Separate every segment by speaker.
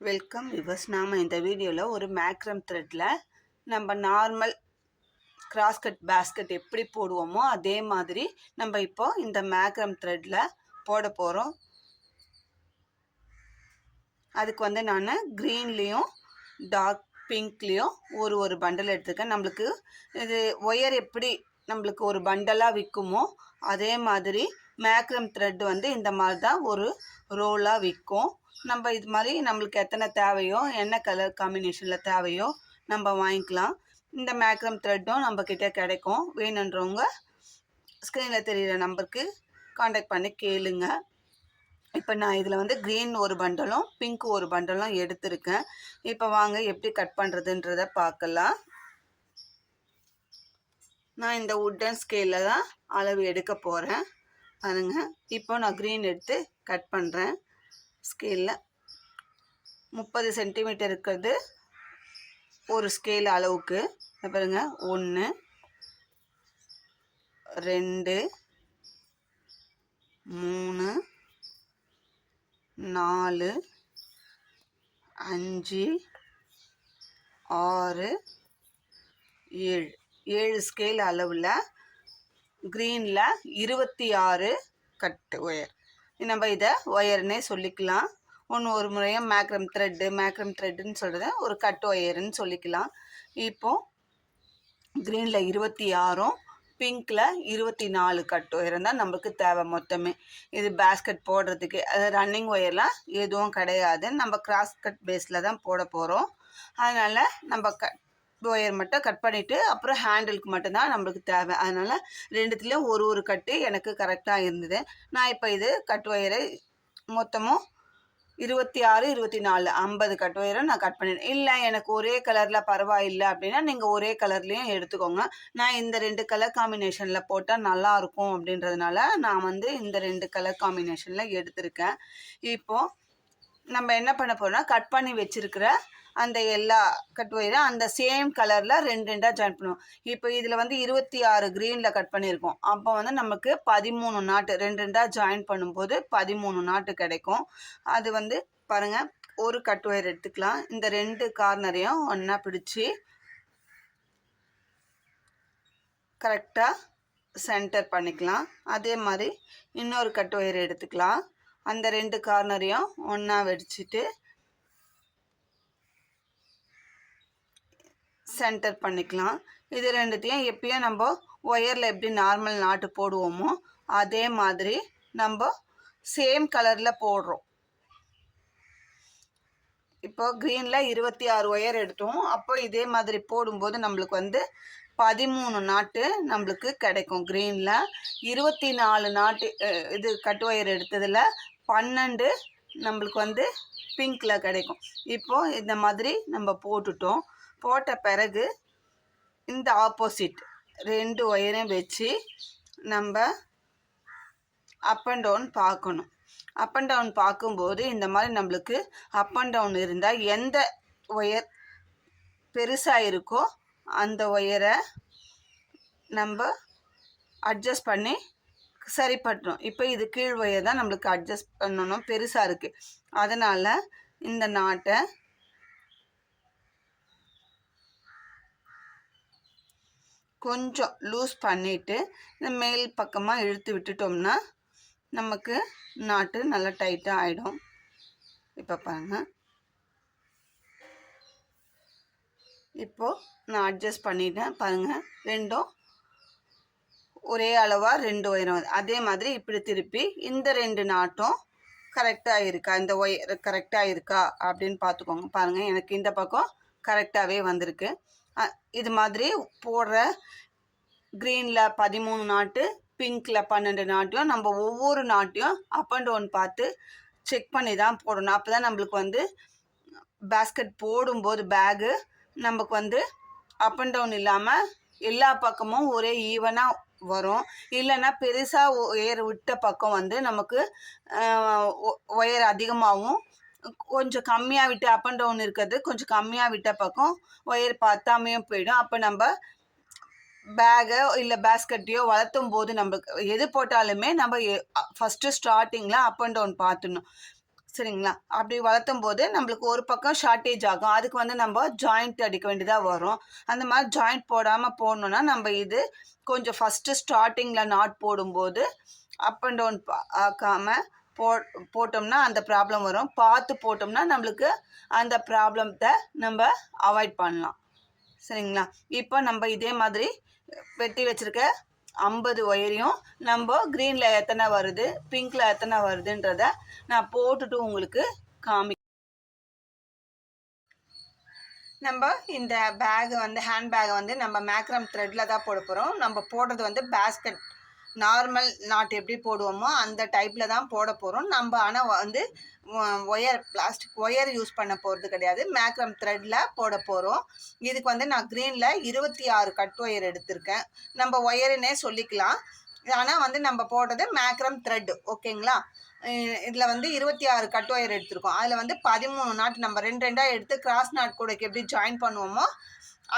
Speaker 1: Welcome viewers. நாம் இந்த வீடியோவில் ஒரு மேக்ரம் த்ரெட்டில் நம்ம நார்மல் கிராஸ் கட் பேஸ்கெட் எப்படி போடுவோமோ அதே மாதிரி நம்ம இப்போ இந்த மேக்ரம் த்ரெட்டில் போட போகிறோம். அதுக்கு நான் க்ரீன்லேயும் டார்க் பிங்க்லேயும் ஒரு பண்டல் எடுத்துக்கேன். நம்மளுக்கு இது ஒயர் எப்படி நம்மளுக்கு ஒரு பண்டலாக விற்குமோ அதே மாதிரி மேக்ரம் த்ரெட் இந்த மாதிரி தான் ஒரு ரோலாக விற்கும். நம்ம இது மாதிரி நம்மளுக்கு எத்தனை தேவையோ என்ன கலர் காம்பினேஷனில் தேவையோ நம்ம வாங்கிக்கலாம். இந்த மேக்ரம் த்ரெட்டும் நம்மக்கிட்ட கிடைக்கும். வேணுன்றவங்க ஸ்க்ரீனில் தெரிகிற நம்பருக்கு காண்டாக்ட் பண்ணி கேளுங்க. இப்போ நான் இதில் க்ரீன் ஒரு பண்டலும் பிங்க் ஒரு பண்டலும் எடுத்திருக்கேன். இப்போ வாங்க எப்படி கட் பண்ணுறதுன்றதை பார்க்கலாம். நான் இந்த உட்டன் ஸ்கேலில் தான் அளவு எடுக்க போகிறேன். பாருங்க, இப்போ நான் க்ரீன் எடுத்து கட் பண்ணுறேன். ஸ்கேலில் 30 சென்டிமீட்டர் இருக்கிறது ஒரு ஸ்கேல் அளவுக்கு. பாருங்க, 1 2 3 4 5 6 7 ஸ்கேல் அளவில் க்ரீனில் 26 கட்டு ஒயர். நம்ம இதை ஒயர்னே சொல்லிக்கலாம். ஒரு முறையாக மேக்ரம் த்ரெட்டுன்னு சொல்கிறத ஒரு கட் ஒயருன்னு சொல்லிக்கலாம். இப்போது க்ரீனில் 26 பிங்க்கில் 24 கட் ஒயரும் தான் நம்மளுக்கு தேவை மொத்தமே. இது பேஸ்கெட் போடுறதுக்கு அது ரன்னிங் ஒயர்லாம் எதுவும் கிடையாது. நம்ம கிராஸ் கட் பேஸில் தான் போட போகிறோம். அதனால் நம்ம ஒயர் மட்டும் கட் பண்ணிவிட்டு அப்புறம் ஹேண்டிலுக்கு மட்டும்தான் நம்மளுக்கு தேவை. அதனால் ரெண்டுத்துலேயும் ஒரு கட்டு எனக்கு கரெக்டாக இருந்தது. நான் இப்போ இது கட் ஒயரை மொத்தமும் 26 24 50 கட் ஒயரும் நான் கட் பண்ணிடுறேன். இல்லை எனக்கு ஒரே கலரில் பரவாயில்லை அப்படின்னா நீங்கள் ஒரே கலர்லேயும் எடுத்துக்கோங்க. நான் இந்த 2 கலர் காம்பினேஷனில் போட்டால் நல்லாயிருக்கும் அப்படின்றதுனால நான் இந்த 2 கலர் காம்பினேஷனில் எடுத்திருக்கேன். இப்போது நம்ம என்ன பண்ண போகிறோம்னா, கட் பண்ணி வச்சுருக்கிற அந்த எல்லா கட் ஒயரும் அந்த சேம் கலரில் 2 ஜாயின் பண்ணுவோம். இப்போ இதில் 26 க்ரீனில் கட் பண்ணியிருக்கோம். அப்போ நமக்கு 13 நாட்டு 2 ஜாயின் பண்ணும்போது 13 நாட்டு கிடைக்கும். அது பாருங்கள், ஒரு கட் ஒயர் எடுத்துக்கலாம். இந்த 2 கார்னரையும் ஒன்றா பிடிச்சி கரெக்டாக சென்டர் பண்ணிக்கலாம். அதே மாதிரி இன்னொரு கட் ஒயர் எடுத்துக்கலாம். அந்த 2 கார்னரையும் ஒன்றா வச்சுட்டு சென்டர் பண்ணிக்கலாம். இது ரெண்டுத்தையும் எப்பயும் நம்ம ஒயரில் எப்படி நார்மல் நாட்டு போடுவோமோ அதே மாதிரி நம்ம சேம் கலரில் போடுறோம். இப்போ க்ரீனில் 26 ஒயர் எடுத்தோம். அப்போ இதே மாதிரி போடும்போது நம்மளுக்கு 13 நாட்டு நம்மளுக்கு கிடைக்கும். க்ரீனில் 24 நாட்டு இது கட் ஒயர் எடுத்ததில் 12 நம்மளுக்கு பிங்க்கில் கிடைக்கும். இப்போது இந்த மாதிரி நம்ம போட்டுட்டோம். போட்ட பிறகு இந்த ஆப்போசிட் 2 ஒயரையும் வச்சு நம்ம அப் அண்ட் டவுன் பார்க்கணும். அப் அண்ட் டவுன் பார்க்கும்போது இந்த மாதிரி நம்மளுக்கு அப் அண்ட் டவுன் இருந்தால் எந்த ஒயர் பெருசாக இருக்கோ அந்த ஒயரை நம்ம அட்ஜஸ்ட் பண்ணி சரி பண்ணணும். இப்போ இது கீழ் ஒயர் தான் நம்மளுக்கு அட்ஜஸ்ட் பண்ணணும், பெருசாக இருக்குது. அதனால் இந்த நாட்டை கொஞ்சம் லூஸ் பண்ணிவிட்டு இந்த மேல் பக்கமாக இழுத்து விட்டுட்டோம்னா நமக்கு நாட்டு நல்லா டைட்டாக ஆகிடும். இப்போ பாருங்கள், இப்போது நான் அட்ஜஸ்ட் பண்ணிட்டேன். பாருங்கள், ரெண்டும் ஒரே அளவாக 2 ஒயரும் அதே மாதிரி இப்படி திருப்பி இந்த 2 நாட்டும் கரெக்டாக இருக்கா, இந்த ஒயர் கரெக்டாக இருக்கா அப்படின்னு பார்த்துக்கோங்க. பாருங்கள், எனக்கு இந்த பக்கம் கரெக்டாகவே வந்திருக்கு. இது மாதிரி போடுற க்ரீனில் 13 நாட்டு பிங்க்கில் 12 நாட்டையும் நம்ம ஒவ்வொரு நாட்டையும் அப் அண்ட் டவுன் பார்த்து செக் பண்ணி தான் போடணும். அப்போ தான் நம்மளுக்கு பேஸ்கெட் போடும்போது பேகு நமக்கு அப் அண்ட் டவுன் இல்லாமல் எல்லா பக்கமும் ஒரே ஈவனாக வரும். இல்லைன்னா பெருசாக ஒயர் விட்ட பக்கம் நமக்கு ஒயர் அதிகமாகவும் கொஞ்சம் கம்மியாக விட்டு அப் அண்ட் டவுன் இருக்கிறது கொஞ்சம் கம்மியாக விட்ட பக்கம் ஒயர் பார்த்தாமையும் போயிடும். அப்போ நம்ம பேகோ இல்லை பேஸ்கெட்டையோ வளர்த்தும் போது நம்மளுக்கு எது போட்டாலுமே நம்ம ஃபஸ்ட்டு ஸ்டார்டிங்கில் அப் அண்ட் டவுன் பார்த்துடணும். சரிங்களா? அப்படி வளர்த்தும் போது நம்மளுக்கு ஒரு பக்கம் ஷார்ட்டேஜ் ஆகும். அதுக்கு வந்து நம்ம ஜாயிண்ட் அடிக்க வேண்டியதா வரும். அந்த மாதிரி ஜாயிண்ட் போடாம போடணும்னா, நம்ம இது கொஞ்சம் ஃபர்ஸ்ட்டு ஸ்டார்ட்டிங்ல நாட் போடும்போது அப் அண்ட் டவுன் ஆக்காம போ போட்டோம்னா அந்த ப்ராப்ளம் வரும். பார்த்து போட்டோம்னா நம்மளுக்கு அந்த ப்ராப்ளத்த நம்ம அவாய்ட் பண்ணலாம். சரிங்களா? இப்போ நம்ம இதே மாதிரி வெட்டி வச்சிருக்க 50 ஒயரையும் நம்ம க்ரீனில் எத்தனை வருது, பிங்க்கில் எத்தனை வருதுன்றத நான் போட்டுட்டு உங்களுக்கு நம்ம இந்த பேக் வந்து ஹேண்ட் பேக்கை வந்து நம்ம மேக்ரம் த்ரெட்டில் தான் போட போகிறோம். நம்ம போடுறது வந்து பேஸ்கெட் நார்மல் நாட் எப்படி போடுவோமோ அந்த டைப்பில் தான் போட போகிறோம். நம்ம ஆனால் வந்து ஒயர் பிளாஸ்டிக் ஒயர் யூஸ் பண்ண போகிறது கிடையாது. மேக்ரம் த்ரெட்டில் போட போகிறோம். இதுக்கு வந்து நான் க்ரீனில் 26 கட் ஒயர் எடுத்திருக்கேன். நம்ம ஒயருன்னே சொல்லிக்கலாம். ஆனால் வந்து நம்ம போடுறது மேக்ரம் த்ரெட். ஓகேங்களா? இதில் வந்து 26 கட் ஒயர் எடுத்திருக்கோம். அதில் வந்து 13 நாட் நம்ம 2 எடுத்து கிராஸ் நாட் கூடைக்கு எப்படி ஜாயின் பண்ணுவோமோ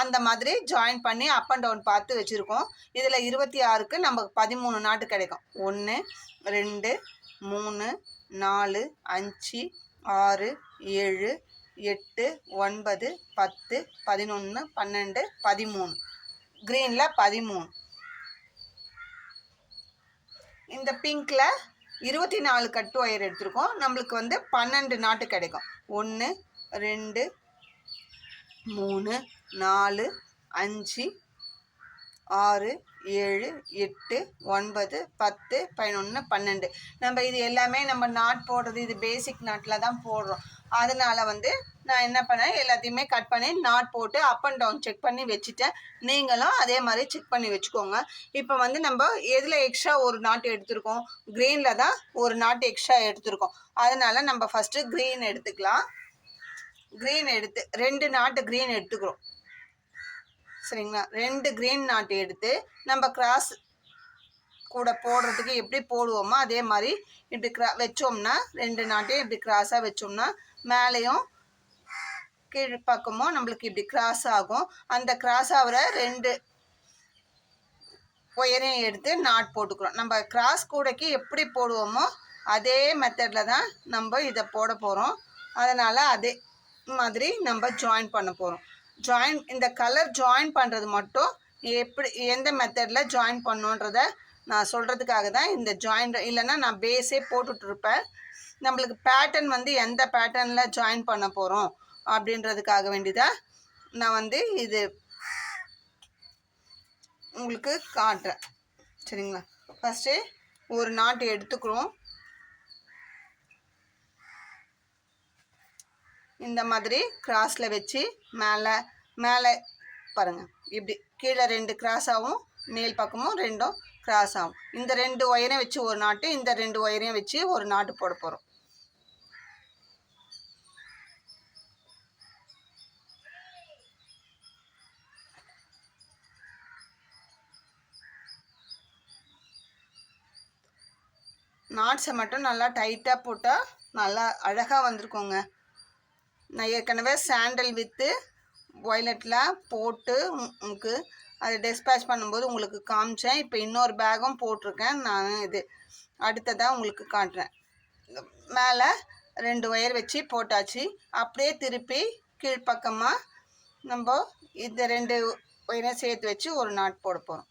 Speaker 1: அந்த மாதிரி ஜாயின் பண்ணி அப் அண்ட் டவுன் பார்த்து வச்சுருக்கோம். இதில் 26க்கு நமக்கு 13 நாட்டு கிடைக்கும். 1 2 3 4 5 6 7 8 9 10 11 12 13 க்ரீனில் 13. இந்த பிங்க்கில் 24 கட் ஒயர் எடுத்திருக்கோம். நம்மளுக்கு வந்து 12 நாட்டு கிடைக்கும். 1 2 3 4 5 6 7 8 9 10 11 12. நம்ம இது எல்லாமே நம்ம நாட் போடுறது இது பேசிக் நாட்டில் தான் போடுறோம். அதனால வந்து நான் என்ன பண்ணேன், எல்லாத்தையுமே கட் பண்ணி நாட் போட்டு அப் அண்ட் டவுன் செக் பண்ணி வச்சுட்டேன். நீங்களும் அதே மாதிரி செக் பண்ணி வச்சுக்கோங்க. இப்போ வந்து நம்ம எதில் எக்ஸ்ட்ரா ஒரு நாட்டு எடுத்திருக்கோம், க்ரீனில் தான் ஒரு நாட்டு எக்ஸ்ட்ரா எடுத்திருக்கோம். அதனால நம்ம ஃபஸ்ட்டு க்ரீன் எடுத்துக்கலாம். க்ரீன் எடுத்து 2 நாட்டு க்ரீன் எடுத்துக்கிறோம். சரிங்களா? 2 க்ரீன் நாட்டு எடுத்து நம்ம கிராஸ் கூட போடுறதுக்கு எப்படி போடுவோமோ அதே மாதிரி இப்படி வச்சோம்னா 2 நாட்டையும் இப்படி கிராஸாக வச்சோம்னா மேலேயும் கீழ் பக்கமும் நம்மளுக்கு இப்படி கிராஸ் ஆகும். அந்த கிராஸ் ஆகிற 2 ஒயரையும் எடுத்து நாட் போட்டுக்கிறோம். நம்ம கிராஸ் கூடைக்கு எப்படி போடுவோமோ அதே மெத்தடில் தான் நம்ம இதை போட போகிறோம். அதனால் அதே மாதிரி நம்ம ஜாயின் பண்ண போகிறோம். இந்த கலர் ஜாயின் பண்ணுறது மட்டும் எப்படி எந்த மெத்தடில் ஜாயின் பண்ணுன்றதை நான் சொல்கிறதுக்காக தான் இந்த ஜாயின். இல்லைன்னா நான் பேஸே போட்டுட்ருப்பேன். நம்மளுக்கு பேட்டர்ன் வந்து எந்த பேட்டர்னில் ஜாயின் பண்ண போகிறோம் அப்படின்றதுக்காக வேண்டிதான் நான் வந்து இது உங்களுக்கு காட்டுறேன். சரிங்களா? ஃபஸ்ட்டு ஒரு நாட்டு எடுத்துக்கிறோம். இந்த மாதிரி கிராஸில் வச்சு மேலே பாருங்கள், இப்படி கீழே 2 கிராஸ் ஆகும், மேல் பக்கமும் 2 கிராஸ் ஆகும். இந்த 2 ஒயரையும் வச்சு ஒரு நாட்டு, இந்த 2 ஒயரையும் வச்சு ஒரு நாட்டு போட போகிறோம். நாட்ஸை மட்டும் நல்லா டைட்டாக போட்டால் நல்லா அழகாக வந்திருக்கோங்க. நான் ஏற்கனவே சாண்டல் வித்து வயலட்டில் போட்டு உங்களுக்கு அதை டிஸ்பேச் பண்ணும்போது உங்களுக்கு காமிச்சேன். இப்போ இன்னொரு பேக்கும் போட்டிருக்கேன். நான் இது அடுத்ததாக உங்களுக்கு காட்டுறேன். மேலே 2 ஒயர் வச்சு போட்டாச்சு. அப்படியே திருப்பி கீழ்ப்பக்கமாக நம்ம இந்த 2 ஒயரையும் சேர்த்து வச்சு ஒரு நாட் போட போகிறோம்.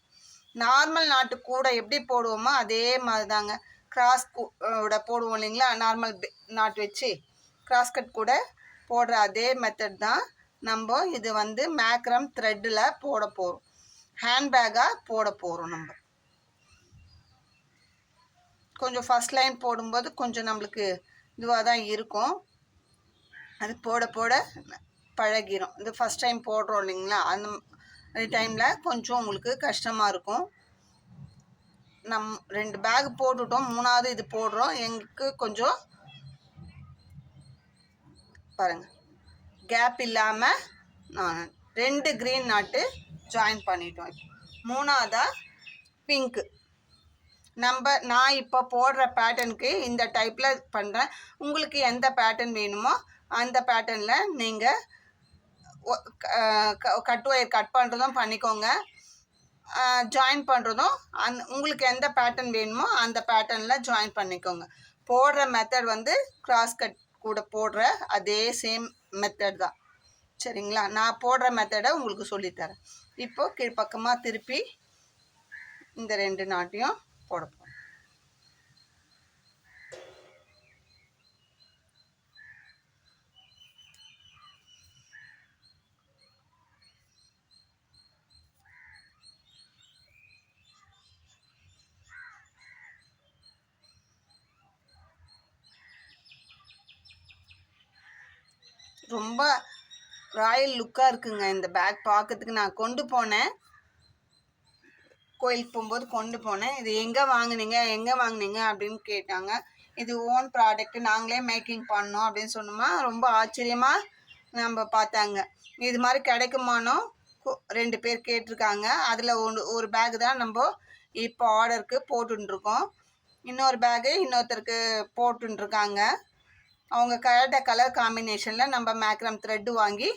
Speaker 1: நார்மல் நாட்டு கூட எப்படி போடுவோமோ அதே மாதிரி தாங்க. கிராஸ் கூட போடுவோம் இல்லைங்களா, நார்மல் நாட் வச்சு கிராஸ் கட் கூட போடுற அதே மெத்தட் தான் நம்ம இது வந்து மேக்ரம் த்ரெட்டில் போட போகிறோம். ஹேண்ட்பேக்காக போட போகிறோம். நம்ம கொஞ்சம் ஃபஸ்ட் லைன் போடும்போது கொஞ்சம் நம்மளுக்கு இதுவாக தான் இருக்கும். அது போட போட பழகிடும். இது ஃபஸ்ட் டைம் போடுறோம் இல்லைங்களா, அந்த டைமில் கொஞ்சம் உங்களுக்கு கஷ்டமாக இருக்கும். 2 பேக் போட்டுட்டோம், 3ஆவது இது போடுறோம். எங்களுக்கு கொஞ்சம் பாருங்கள் கேப் இல்லாமல் நான் 2 க்ரீன் நாட்டு ஜாயின் பண்ணிட்டோம். 3ஆவதாக பிங்க்கு. நான் இப்போ போடுற பேட்டர்னுக்கு இந்த டைப்பில் பண்ணுறேன். உங்களுக்கு எந்த பேட்டர்ன் வேணுமோ அந்த பேட்டர்னில் நீங்கள் கட் ஒயர் கட் பண்ணுறதும் பண்ணிக்கோங்க, ஜாயின் பண்ணுறதும் உங்களுக்கு எந்த பேட்டர்ன் வேணுமோ அந்த பேட்டர்னில் ஜாயின் பண்ணிக்கோங்க. போடுற மெத்தட் வந்து கிராஸ் கட் கூட போடுற அதே சேம் மெத்தட் தான். சரிங்களா? நான் போடுற மெத்தடை உங்களுக்கு சொல்லித்தரேன். இப்போது கீழ்ப்பக்கமாக திருப்பி இந்த 2 நாட்டையும் போட போகிறோம். ரொம்ப ராயல் லுக்காக இருக்குங்க இந்த பேக் பார்க்கறதுக்கு. நான் கொண்டு போனேன், கோயிலுக்கு போகும்போது கொண்டு போனேன். இது எங்கே வாங்குனீங்க அப்படின்னு கேட்டாங்க. இது ஓன் ப்ராடக்ட், நாங்களே மேக்கிங் பண்ணோம் அப்படின்னு சொன்னோமா. ரொம்ப ஆச்சரியமாக நம்ம பார்த்தாங்க. இது மாதிரி கிடைக்குமானோ 2 பேர் கேட்டிருக்காங்க. அதில் ஒரு பேக் தான் நம்ம இப்போ ஆர்டருக்கு போட்டுருக்கோம். இன்னொரு பேகு இன்னொருத்தருக்கு போட்டுருக்காங்க. அவங்க கலர் காம்பினேஷனில் நம்ம மேக்ரம் த்ரெட்டு வாங்கி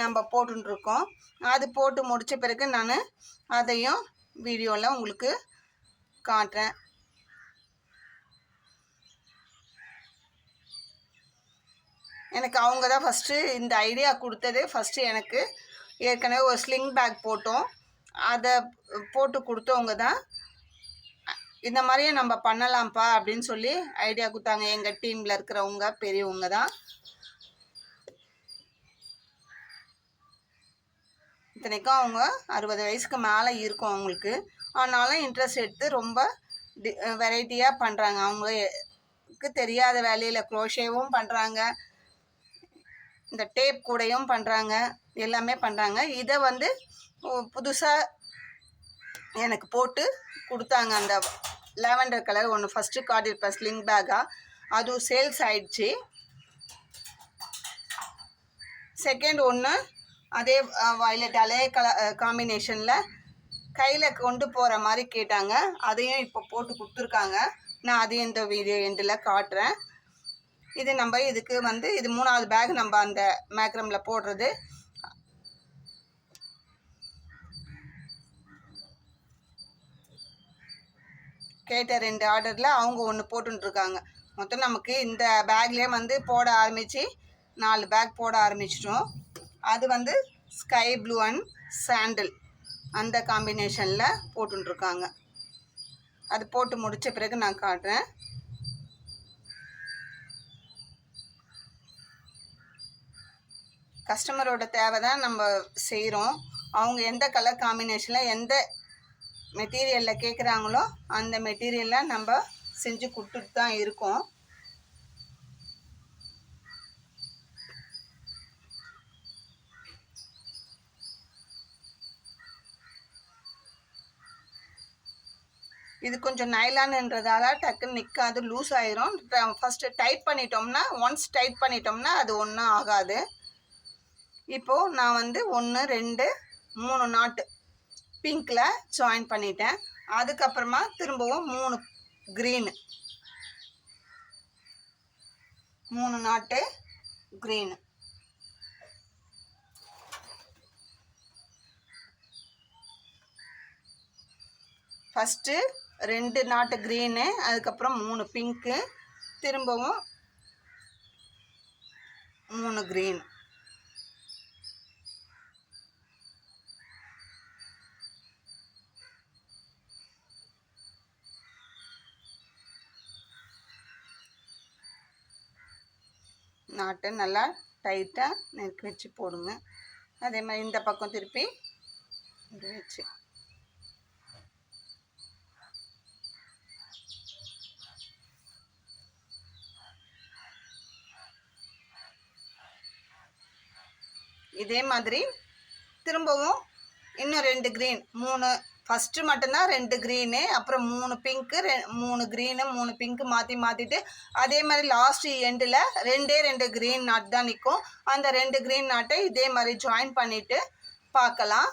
Speaker 1: நம்ம போட்டுருக்கோம். அது போட்டு முடித்த பிறகு நான் அதையும் வீடியோவில் உங்களுக்கு காட்டுறேன். எனக்கு அவங்க தான் ஃபஸ்ட்டு இந்த ஐடியா கொடுத்தது. ஃபஸ்ட்டு எனக்கு ஏற்கனவே ஒரு ஸ்லிங் பேக் போட்டோம், அதை போட்டு கொடுத்தவங்க தான் இந்த மாதிரியே நம்ம பண்ணலாம்ப்பா அப்படின்னு சொல்லி ஐடியா கொடுத்தாங்க. எங்கள் டீமில் இருக்கிறவங்க பெரியவங்க தான். இத்தனைக்கும் அவங்க 60 வயசுக்கு மேலே இருக்கும் அவங்களுக்கு. ஆனாலும் இன்ட்ரெஸ்ட் எடுத்து ரொம்ப வெரைட்டியாக பண்ணுறாங்க. அவங்களுக்கு தெரியாத வேலையில் க்ரோஷேவும் பண்ணுறாங்க, இந்த டேப் கூடையும் பண்ணுறாங்க, எல்லாமே பண்ணுறாங்க. இதை வந்து புதுசாக எனக்கு போட்டு கொடுத்தாங்க. அந்த லாவெண்டர் கலர் ஒன்று ஃபஸ்ட்டு காட்டியிருப்பேன் ஸ்லிங் பேக்காக, அதுவும் சேல்ஸ் ஆயிடுச்சு. செகண்ட் ஒன்று அதே வயலட் அதே காம்பினேஷனில் கையில் கொண்டு போகிற மாதிரி கேட்டாங்க. அதையும் இப்போ போட்டு கொடுத்துருக்காங்க. நான் அதையும் இந்த வீடியோ எண்டில் காட்டுறேன். இது நம்ம இதுக்கு வந்து இது 3வது பேக் நம்ம அந்த மேக்ரமில் போடுறது. கேட்ட 2 ஆர்டரில் அவங்க ஒன்று போட்டுருக்காங்க. மொத்தம் நமக்கு இந்த பேக்லேயே வந்து போட ஆரம்பித்து 4 பேக் போட ஆரம்பிச்சிட்டோம். அது வந்து ஸ்கை ப்ளூ அண்ட் சாண்டில் அந்த காம்பினேஷனில் போட்டுருக்காங்க. அது போட்டு முடித்த பிறகு நான் காட்டுறேன். கஸ்டமரோட தேவை தான் நம்ம செய்கிறோம். அவங்க எந்த கலர் காம்பினேஷனில் எந்த மெட்டீரியலில் கேட்குறாங்களோ அந்த மெட்டீரியலில் நம்ம செஞ்சு கொடுத்துட்டு தான் இருக்கோம். இது கொஞ்சம் நைலான்ன்றதால டக்குன்னு நிற்காது, லூஸ் ஆயிரும். ஃபஸ்ட்டு டைட் பண்ணிட்டோம்னா, ஒன்ஸ் டைட் பண்ணிட்டோம்னா அது ஒன்றும் ஆகாது. இப்போது நான் வந்து 1 2 3 நாட்டு பிங்க்கில் ஜாயின் பண்ணிட்டேன். அதுக்கப்புறமா திரும்பவும் 3 க்ரீனு, 3 நாட்டு க்ரீனு. ஃபஸ்ட்டு 2 நாட்டு க்ரீனு, அதுக்கப்புறம் 3 பிங்க்கு, திரும்பவும் 3 க்ரீன். நாட்டை நல்லா டைட்டாக நெருக்கி வச்சு போடுங்க. அதே மாதிரி இந்த பக்கம் திருப்பி இப்படி வச்சு இதே மாதிரி திரும்பவும் இன்னும் 2 க்ரீன் 3, ஃபஸ்ட்டு மட்டும்தான் 2 க்ரீனு, அப்புறம் 3 பிங்க்கு, 3 க்ரீனு 3 பிங்க்கு மாற்றிட்டு அதே மாதிரி லாஸ்ட்டு எண்டில் 2 க்ரீன் நாட் தான் நிற்கும். அந்த 2 க்ரீன் நாட்டை இதே மாதிரி ஜாயின் பண்ணிவிட்டு பார்க்கலாம்.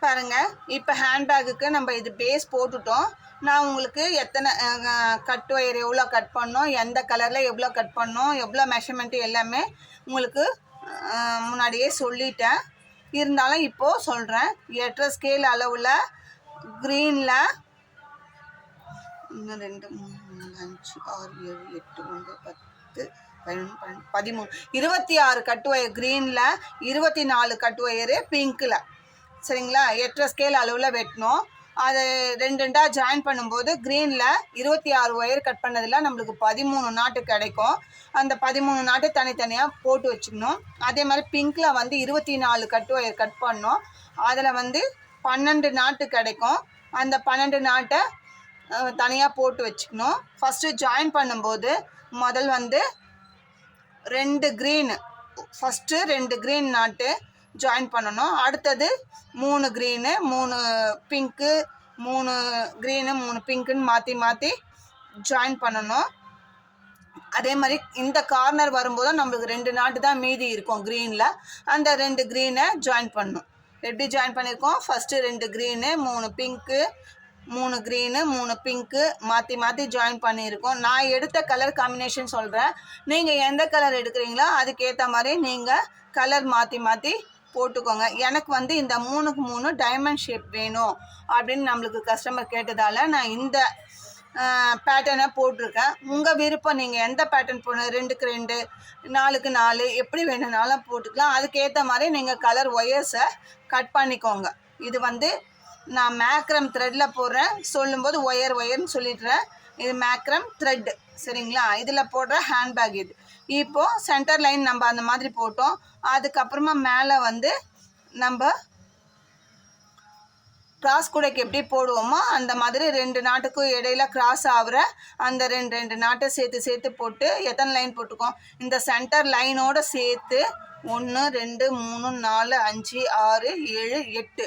Speaker 1: பாருங்கள், இப்போ ஹேண்ட்பேக்குக்கு நம்ம இது பேஸ் போட்டுட்டோம். நான் உங்களுக்கு எத்தனை கட் ஒயர் எவ்வளோ கட் பண்ணோம், எந்த கலரில் எவ்வளோ கட் பண்ணோம், எவ்வளோ மெஷர்மெண்ட்டு எல்லாமே உங்களுக்கு முன்னாடியே சொல்லிட்டேன். இருந்தாலும் இப்போது சொல்கிறேன். 8.5 ஸ்கேல் அளவில் க்ரீனில் 1 2 3 4 5 6 7 8 9 10 11 12 13 26 கட்டு ஒயர் க்ரீனில், 24 கட்டு ஒயரு பிங்க்கில். சரிங்களா? 8 ஸ்கேல் அளவில் வெட்டணும். அதை ரெண்டு ரெண்டாக ஜாயின் பண்ணும்போது க்ரீனில் 26 ஒயர் கட் பண்ணதில் நம்மளுக்கு 13 நாட்டு கிடைக்கும். அந்த 13 நாட்டு தனித்தனியாக போட்டு வச்சுக்கணும். அதே மாதிரி பிங்க்கில் வந்து 24 கட்டு ஒயர் கட் பண்ணோம். அதில் வந்து 12 நாட்டு கிடைக்கும். அந்த 12 நாட்டை தனியாக போட்டு வச்சுக்கணும். ஃபஸ்ட்டு ஜாயின் பண்ணும்போது முதல் வந்து 2 க்ரீனு, ஃபஸ்ட்டு 2 க்ரீன் நாட்டு ஜாயின் பண்ணணும். அடுத்தது 3 க்ரீனு 3 பிங்க்கு 3 க்ரீனு 3 பிங்க்குன்னு மாற்றி மாற்றி ஜாயின் பண்ணணும். அதே மாதிரி இந்த கார்னர் வரும்போது நம்மளுக்கு 2 நாட்டு தான் மீதி இருக்கும் க்ரீனில். அந்த 2 க்ரீனை ஜாயின் பண்ணணும். எப்படி ஜாயின் பண்ணியிருக்கோம்? First 2 green 3 pink 3 green 3 pink மாற்றி மாற்றி ஜாயின் பண்ணியிருக்கோம். நான் எடுத்த கலர் காம்பினேஷன் சொல்கிறேன். நீங்கள் எந்த கலர் எடுக்கிறீங்களோ அதுக்கேற்ற மாதிரி நீங்கள் கலர் மாற்றி மாற்றி போட்டுக்கோங்க. எனக்கு வந்து இந்த 3க்கு 3 டைமண்ட் ஷேப் வேணும் அப்படின்னு நம்மளுக்கு கஸ்டமர் கேட்டதால் நான் இந்த பேட்டர்னை போட்டிருக்கேன். உங்கள் விருப்பம், நீங்கள் எந்த பேட்டர்ன் போடணும், 2க்கு 2 4க்கு 4 எப்படி வேணும்னாலும் போட்டுக்கலாம். அதுக்கேற்ற மாதிரி நீங்கள் கலர் ஒயர்ஸை கட் பண்ணிக்கோங்க. இது வந்து நான் மேக்ரம் த்ரெட்டில் போடுறேன். சொல்லும்போது ஒயர்னு சொல்லிடுறேன். இது மேக்ரம் த்ரெட்டு. சரிங்களா? இதில் போடுற ஹேண்ட்பேக் இது. இப்போது சென்டர் லைன் நம்ம அந்த மாதிரி போட்டோம். அதுக்கப்புறமா மேலே வந்து நம்ம கிராஸ் கூடைக்கு எப்படி போடுவோமோ அந்த மாதிரி 2 நாட்டுக்கும் இடையில கிராஸ் ஆகிற அந்த 2 நாட்டை சேர்த்து போட்டு எத்தனை லைன் போட்டுக்கோம்? இந்த சென்டர் லைனோடு சேர்த்து 1 2 3 4 5 6 7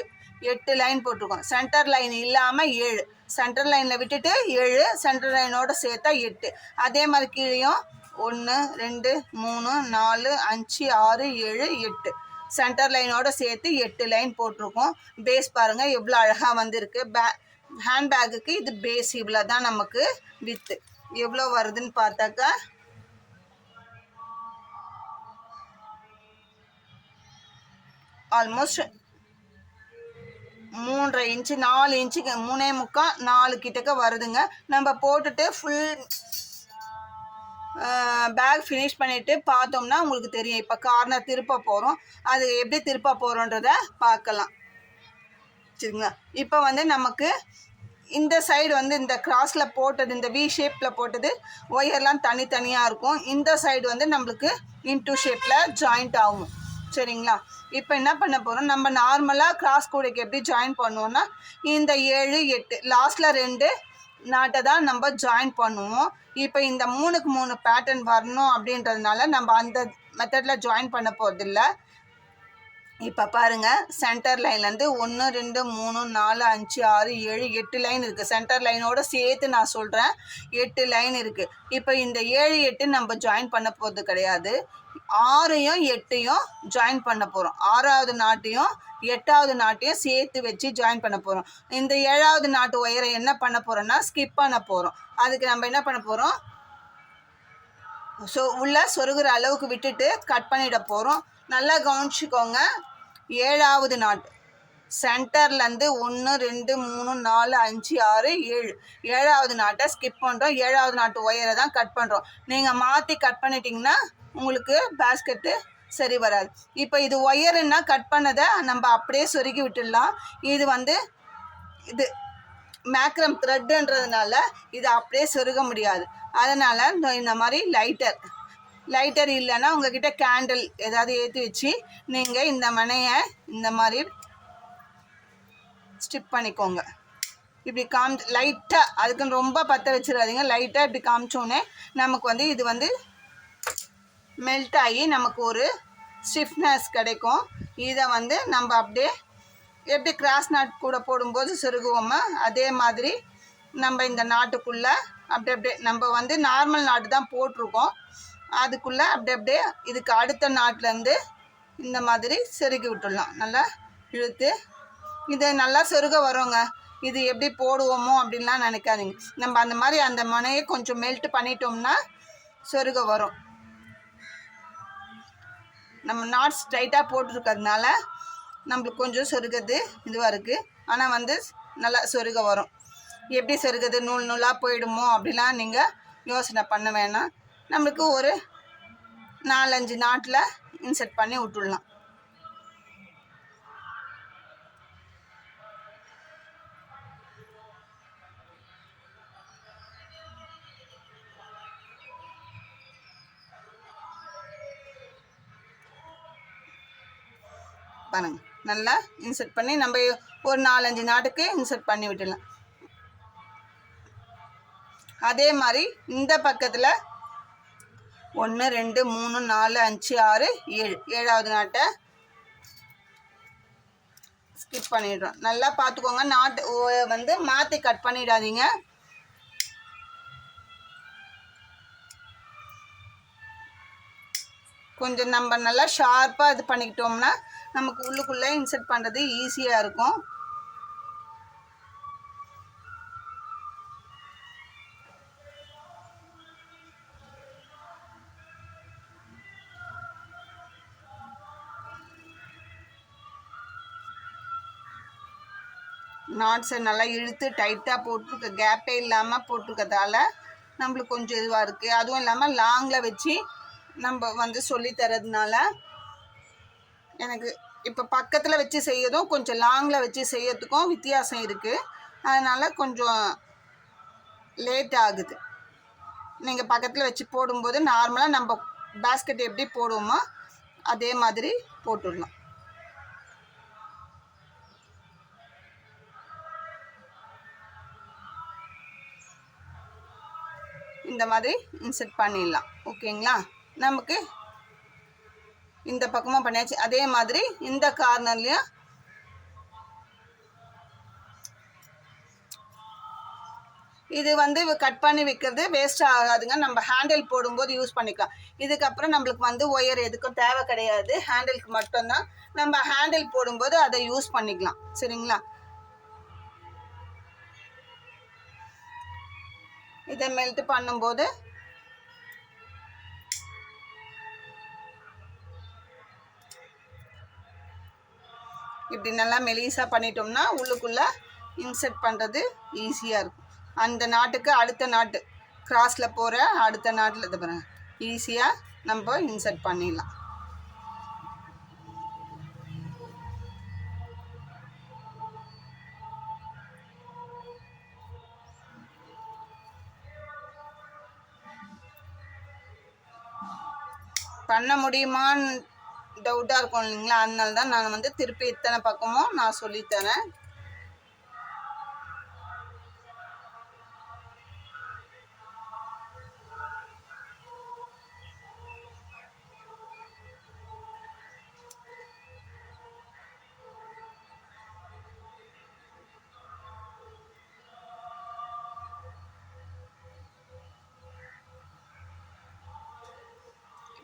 Speaker 1: 8 லைன் போட்டிருக்கோம். சென்டர் லைன் இல்லாமல் 7, சென்டர் லைனில் விட்டுட்டு 7, சென்டர் லைனோட சேர்த்தா 8. அதே மாதிரி கீழேயும் 1 2 3 4 5 6 7 8 சென்டர் லைனோட சேர்த்து 8 லைன் போட்டிருக்கோம். பேஸ் பாருங்கள் எவ்வளோ அழகாக வந்திருக்கு. ஹேண்ட்பேக்குக்கு இது பேஸ் இவ்வளோ தான் நமக்கு வித்து. எவ்வளோ வருதுன்னு பார்த்தாக்கா ஆல்மோஸ்ட் 3.5 இன்ச்சு 4 இன்ச்சுக்கு 3.25 4 கிட்டக்க வருதுங்க. நம்ம போட்டுட்டு ஃபுல் பேக் ஃபினிஷ் பண்ணிவிட்டு பார்த்தோம்னா உங்களுக்கு தெரியும். இப்போ கார்னர் திருப்ப போகிறோம். அது எப்படி திருப்ப போகிறோன்றத பார்க்கலாம். சரிங்களா? இப்போ வந்து நமக்கு இந்த சைடு வந்து இந்த கிராஸில் போட்டது, இந்த வி ஷேப்பில் போட்டது ஒயர்லாம் தனித்தனியாக இருக்கும். இந்த சைடு வந்து நம்மளுக்கு இன்டூ ஷேப்பில் ஜாயிண்ட் ஆகும். சரிங்களா? இப்போ என்ன பண்ண போகிறோம்? நம்ம நார்மலாக கிராஸ் கூடைக்கு எப்படி ஜாயின் பண்ணுவோன்னா இந்த 7 8 லாஸ்ட்டில் 2 நாட்டை தான் நம்ம ஜாயின் பண்ணுவோம். இப்போ இந்த 3க்கு 3 பேட்டர்ன் வரணும் அப்படின்றதுனால நம்ம அந்த மெத்தடில் ஜாயின் பண்ண போகிறதில்ல. இப்போ பாருங்கள், சென்டர் லைன்லேருந்து 1 2 3 4 5 6 7 8 லைன் இருக்குது. சென்டர் லைனோடு சேர்த்து நான் சொல்கிறேன் 8 லைன் இருக்குது. இப்போ இந்த 7 8 நம்ம ஜாயின் பண்ண போகிறது கிடையாது. 6யும் 8யும் ஜாயின் பண்ண போகிறோம். 6வது நாட்டையும் 8வது நாட்டையும் சேர்த்து வச்சு ஜாயின் பண்ண போகிறோம். இந்த 7வது நாட்டு ஒயரை என்ன பண்ண போகிறோன்னா ஸ்கிப் பண்ண போகிறோம். அதுக்கு நம்ம என்ன பண்ண போகிறோம்? உள்ள சொருகிற அளவுக்கு விட்டுட்டு கட் பண்ணிட போகிறோம். நல்லா கவனிச்சுக்கோங்க. 7வது நாட்டு சென்டர்லேருந்து 1 2 3 4 5 6 7 7வது நாட்டை ஸ்கிப் பண்ணுறோம். 7வது நாட்டு ஒயரை தான் கட் பண்ணுறோம். நீங்கள் மாற்றி கட் பண்ணிட்டீங்கன்னா உங்களுக்கு பேஸ்கெட்டு சரி வராது. இப்போ இது ஒயருன்னா கட் பண்ணதை நம்ம அப்படியே சொருகி விட்டுடலாம். இது வந்து இது மேக்ரம் த்ரெட்டுன்றதுனால இது அப்படியே சொருக முடியாது. அதனால் இந்த மாதிரி லைட்டர் இல்லைன்னா உங்ககிட்ட கேண்டில் ஏதாவது ஏற்றி வச்சு நீங்கள் இந்த மனையை இந்த மாதிரி ஸ்டிப் பண்ணிக்கோங்க. இப்படி லைட்டாக, அதுக்குன்னு ரொம்ப பற்ற வச்சிடாதீங்க. லைட்டாக இப்படி காமிச்சோன்னே நமக்கு வந்து இது வந்து மெல்ட் ஆகி நமக்கு ஒரு ஸ்டிஃப்னஸ் கிடைக்கும். இதை வந்து நம்ம அப்படியே எப்படி கிராஸ் நாட் கூட போடும்போது சொருகுவோமோ அதே மாதிரி நம்ம இந்த நாட்டுக்குள்ளே அப்படியே நம்ம வந்து நார்மல் நாட்டு தான் போட்டிருக்கோம். அதுக்குள்ளே அப்படியே இதுக்கு அடுத்த நாட்டிலேருந்து இந்த மாதிரி சொருகி விட்டுடலாம். நல்லா இழுத்து இதை நல்லா சொருக வரோங்க. இது எப்படி போடுவோமோ அப்படின்லாம் நினைக்காதீங்க. நம்ம அந்த மாதிரி அந்த மனையை கொஞ்சம் மெல்ட் பண்ணிட்டோம்னா சொருக வரும். நம்ம நாட் ஸ்ட்ரைட்டாக போட்டிருக்கிறதுனால நம்மளுக்கு கொஞ்சம் சொருகிறது இதுவாக இருக்குது. ஆனால் வந்து நல்லா சொருக வரும். எப்படி சொருகுது, நூல் நூலாக போயிடுமோ அப்படிலாம் நீங்கள் யோசனை பண்ண வேணாம். நம்மளுக்கு ஒரு 4-5 நாட்டில் இன்சர்ட் பண்ணி விட்டுடலாம். பாருங்க, நல்லா இன்சர்ட் பண்ணி நம்ம ஒரு 4-5 நாட்டுக்கு இன்சர்ட் பண்ணி விட்டுடலாம். அதே மாதிரி இந்த பக்கத்தில் 1 2 3 4 5 6 7 7வது நாட்டை ஸ்கிப் பண்ணிடுறோம். நல்லா பார்த்துக்கோங்க, நாட்டு வந்து மாற்றி கட் பண்ணிடாதீங்க. கொஞ்சம் நம்ம நல்லா ஷார்ப்பாக இது பண்ணிக்கிட்டோம்னா நமக்கு உள்ளுக்குள்ளே இன்சர்ட் பண்ணுறது ஈஸியாக இருக்கும். நாட்ஸை நல்லா இழுத்து டைட்டாக போட்டிருக்க, கேப்பே இல்லாமல் போட்டிருக்கதால நம்மளுக்கு கொஞ்சம் இதுவாக இருக்குது. அதுவும் இல்லாமல் லாங்கில் வச்சு நம்ம வந்து சொல்லி தரதுனால எனக்கு இப்போ பக்கத்தில் வச்சு செய்யறதும் கொஞ்சம் லாங்கில் வச்சு செய்யறதுக்கும் வித்தியாசம் இருக்குது. அதனால் கொஞ்சம் லேட் ஆகுது. நீங்கள் பக்கத்தில் வச்சு போடும்போது நார்மலாக நம்ம பேஸ்கெட் எப்படி போடுவோமோ அதே மாதிரி போட்டுடலாம். இந்த மாதிரி இன்சர்ட் பண்ணிடலாம். ஓகேங்களா? நமக்கு இந்த பக்கமாக பண்ணியாச்சு. அதே மாதிரி இந்த கார்னர்லையும் இது வந்து கட் பண்ணி வைக்கிறது வேஸ்ட் ஆகாதுங்க. நம்ம ஹேண்டில் போடும்போது யூஸ் பண்ணிக்கலாம். இதுக்கப்புறம் நம்மளுக்கு வந்து ஒயர் எதுக்கும் தேவை கிடையாது, ஹேண்டிலுக்கு மட்டும்தான். நம்ம ஹேண்டில் போடும்போது அதை யூஸ் பண்ணிக்கலாம். சரிங்களா? இதை மெல்ட் பண்ணும்போது இப்படி நல்லா மெலிசாக பண்ணிட்டோம்னா உள்ளுக்குள்ளே இன்சர்ட் பண்ணுறது ஈஸியாக இருக்கும். அந்த நாட்டுக்கு அடுத்த நாட்டு கிராஸில் போகிற அடுத்த நாட்டில் இது பாருங்க ஈஸியாக நம்ம இன்சர்ட் பண்ணிடலாம். பண்ண முடியுமான்னு டவுட்டாக இருக்கும் இல்லைங்களா? அதனால தான் நான் வந்து திருப்பி இத்தனை பக்கமும் நான் சொல்லித்தரேன்.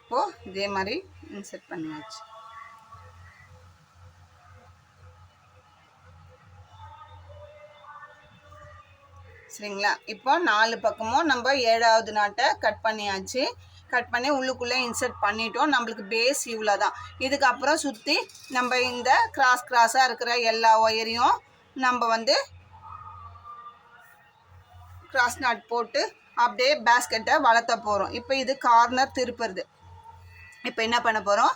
Speaker 1: இப்போது இதே மாதிரி இன்சர்ட் பண்ணியாச்சு. சரிங்களா? இப்போ 4 பக்கமும் நம்ம 7வது நாட்டை கட் பண்ணியாச்சு. கட் பண்ணி உள்ளுக்குள்ளே இன்சர்ட் பண்ணிட்டோம். நம்மளுக்கு பேஸ் இவ்வளோ தான். இதுக்கப்புறம் சுற்றி நம்ம இந்த கிராஸாக இருக்கிற எல்லா ஒயரையும் நம்ம வந்து கிராஸ் நாட் போட்டு அப்படியே பேஸ்கெட்டை வளர்த்த போகிறோம். இப்போ இது கார்னர் திருப்புறது. இப்போ என்ன பண்ண போகிறோம்,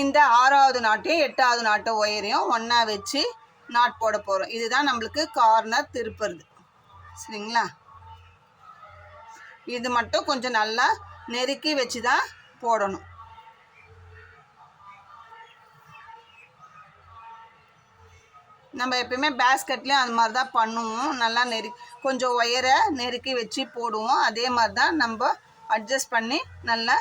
Speaker 1: இந்த 6வது நாட்டையும் 8வது நாட்டு ஒயரையும் ஒன்றா வச்சு நாட் போட போகிறோம். இதுதான் நம்மளுக்கு கார்னர் திருப்புறது. சரிங்களா? இது மட்டும் கொஞ்சம் நல்லா நெருக்கி வச்சு தான் போடணும். நம்ம எப்பயுமே பேஸ்கெட்லேயும் அது மாதிரி தான் பண்ணுவோம். நல்லா கொஞ்சம் ஒயரை நெருக்கி வச்சு போடுவோம். அதே மாதிரி தான் நம்ம அட்ஜஸ்ட் பண்ணி நல்லா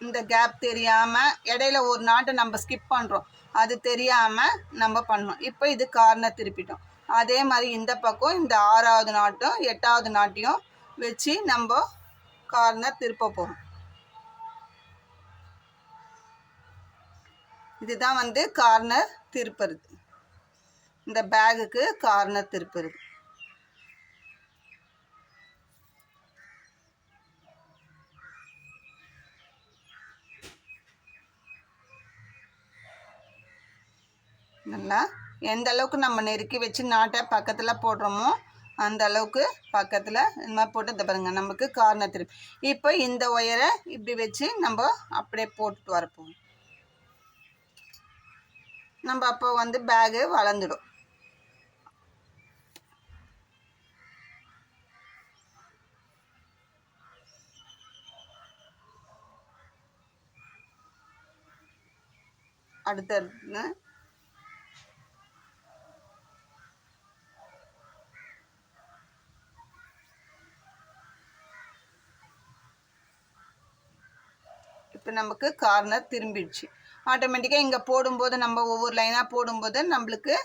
Speaker 1: இந்த கேப் தெரியாமல் இடையில ஒரு நாட்டை நம்ம ஸ்கிப் பண்ணுறோம், அது தெரியாமல் நம்ம பண்ணோம். இப்போ இது கார்னர் திருப்பிட்டோம். அதே மாதிரி இந்த பக்கம் இந்த 6வது நாட்டும் 8வது நாட்டையும் வச்சு நம்ம கார்னர் திருப்ப போகிறோம். இதுதான் வந்து கார்னர் திருப்புறது. இந்த பேகுக்கு கார்னர் திருப்புறது. நல்லா எந்த அளவுக்கு நம்ம நெருக்கி வச்சு நாட்டை பக்கத்தில் போடுறோமோ அந்த அளவுக்கு பக்கத்தில் இந்த மாதிரி போட்டு இந்த பாருங்கள் நமக்கு கார்னர் திருப்பி. இப்போ இந்த ஒயரை இப்படி வச்சு நம்ம அப்படியே போட்டுட்டு வரப்போம். நம்ம அப்போ வந்து பேகு வளர்ந்துடும். அடுத்தடுத்து இப்போ நமக்கு கார்னர் திரும்பிடுச்சு. ஆட்டோமேட்டிக்காக இங்கே போடும்போது நம்ம ஒவ்வொரு லைனாக போடும்போது நம்மளுக்கு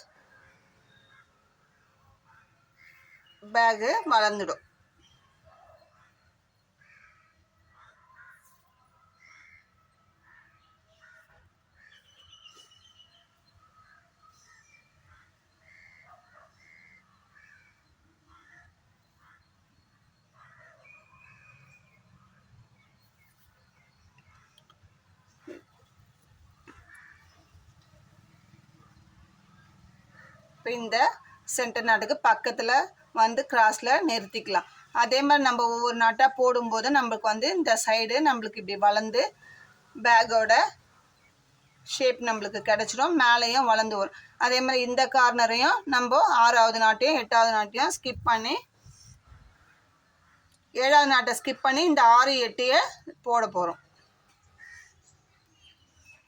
Speaker 1: பேகு வளர்ந்துடும். இப்போ இந்த சென்டர் நாட்டுக்கு பக்கத்தில் வந்து கிராஸில் நிறுத்திக்கலாம். அதே மாதிரி நம்ம ஒவ்வொரு நாட்டாக போடும்போது நம்மளுக்கு வந்து இந்த சைடு நம்மளுக்கு இப்படி வளர்ந்து பேக்கோட ஷேப் நம்மளுக்கு கிடச்சிடும். மேலேயும் வளர்ந்து வரும். அதே மாதிரி இந்த கார்னரையும் நம்ம 6வது நாட்டையும் 8வது நாட்டையும் ஸ்கிப் பண்ணி 7வது நாட்டை ஸ்கிப் பண்ணி இந்த 6 8 போட போகிறோம்.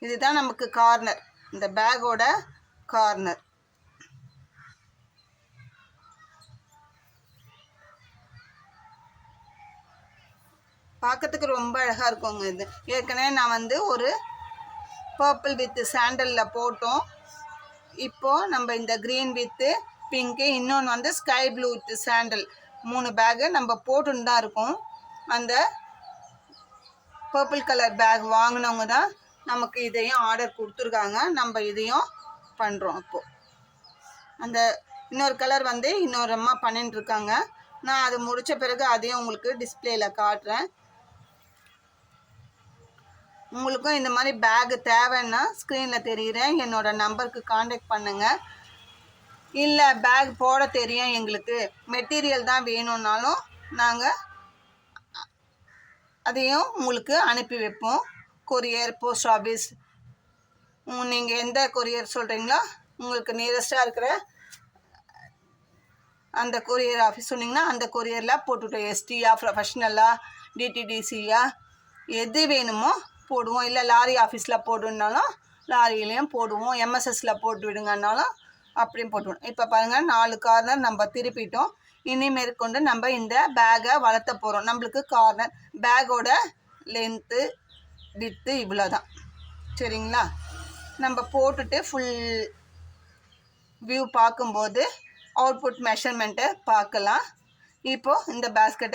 Speaker 1: இதுதான் நமக்கு கார்னர், இந்த பேக்கோட கார்னர். பார்க்கறதுக்கு ரொம்ப அழகாக இருக்குங்க. இது ஏற்கனவே நான் வந்து ஒரு பர்பிள் வித்து சாண்டலில் போட்டோம். இப்போது நம்ம இந்த க்ரீன் வித்து பிங்க்கு, இன்னொன்று வந்து sky blue with sandal 3 bag நம்ம போட்டுன்னு தான் இருக்கோம். அந்த பர்பிள் கலர் பேக் வாங்கினவங்க தான் நமக்கு இதையும் ஆர்டர் கொடுத்துருக்காங்க. நம்ம இதையும் பண்ணுறோம். இப்போது அந்த இன்னொரு கலர் வந்து இன்னொரு அம்மா பண்ணிட்டு இருக்காங்க. நான் அது முடித்த பிறகு அதையும் உங்களுக்கு டிஸ்பிளேயில் காட்டுறேன். உங்களுக்கும் இந்த மாதிரி பேகு தேவைன்னா ஸ்க்ரீனில் தெரிகிற என்னோட நம்பருக்கு காண்டாக்ட் பண்ணுங்கள். இல்லை பேக் போட தெரியும் எங்களுக்கு மெட்டீரியல் தான் வேணும்னாலும் நாங்கள் அதையும் உங்களுக்கு அனுப்பி வைப்போம். கொரியர், போஸ்ட் ஆஃபீஸ், நீங்கள் எந்த கொரியர் சொல்கிறீங்களோ உங்களுக்கு நியரஸ்ட்டாக இருக்கிற அந்த கொரியர் ஆஃபீஸ் சொன்னிங்கன்னா அந்த கொரியரில் போட்டுவிட்டோம். எஸ்டியா, ப்ரொஃபஷ்னலாக, டிடிடிசியா, எது வேணுமோ போடுவோம். இல்லை லாரி ஆஃபீஸில் போடுனாலும் லாரியிலையும் போடுவோம். எம்எஸ்எஸில் போட்டு விடுங்கன்னாலும் அப்படியும் போட்டுவிடுவோம். இப்போ பாருங்கள் 4 கார்னர் நம்ம திருப்பிட்டோம். இனி மேற்கொண்டு நம்ம இந்த பேக்கை வளர்த்த போகிறோம். நம்மளுக்கு கார்னர் பேக்கோட லென்த்து வித்து இவ்வளோ தான். சரிங்களா? நம்ம போட்டுட்டு ஃபுல் வியூ பார்க்கும்போது அவுட்புட் மெஷர்மெண்ட்டை பார்க்கலாம். இப்போது இந்த பேஸ்கெட்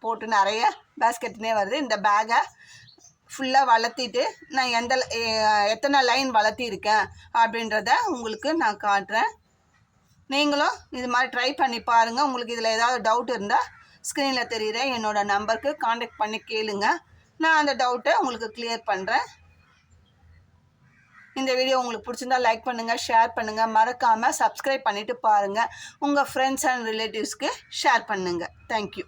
Speaker 1: போட்டு நிறைய பேஸ்கெட்னே வருது. இந்த பேக்கை ஃபுல்லாக வளர்த்திட்டு நான் எத்தனை லைன் வளர்த்திருக்கேன் அப்படின்றத உங்களுக்கு நான் காட்டுறேன். நீங்களும் இது மாதிரி ட்ரை பண்ணி பாருங்கள். உங்களுக்கு இதில் ஏதாவது டவுட் இருந்தால் ஸ்க்ரீனில் தெரிகிற என்னோடய நம்பருக்கு காண்டாக்ட் பண்ணி கேளுங்க. நான் அந்த டவுட்டை உங்களுக்கு கிளியர் பண்ணுறேன். இந்த வீடியோ உங்களுக்கு பிடிச்சிருந்தா லைக் பண்ணுங்கள், ஷேர் பண்ணுங்கள். மறக்காமல் சப்ஸ்கிரைப் பண்ணிவிட்டு பாருங்கள். உங்கள் ஃப்ரெண்ட்ஸ் அண்ட் ரிலேட்டிவ்ஸ்க்கு ஷேர் பண்ணுங்கள். தேங்க்யூ.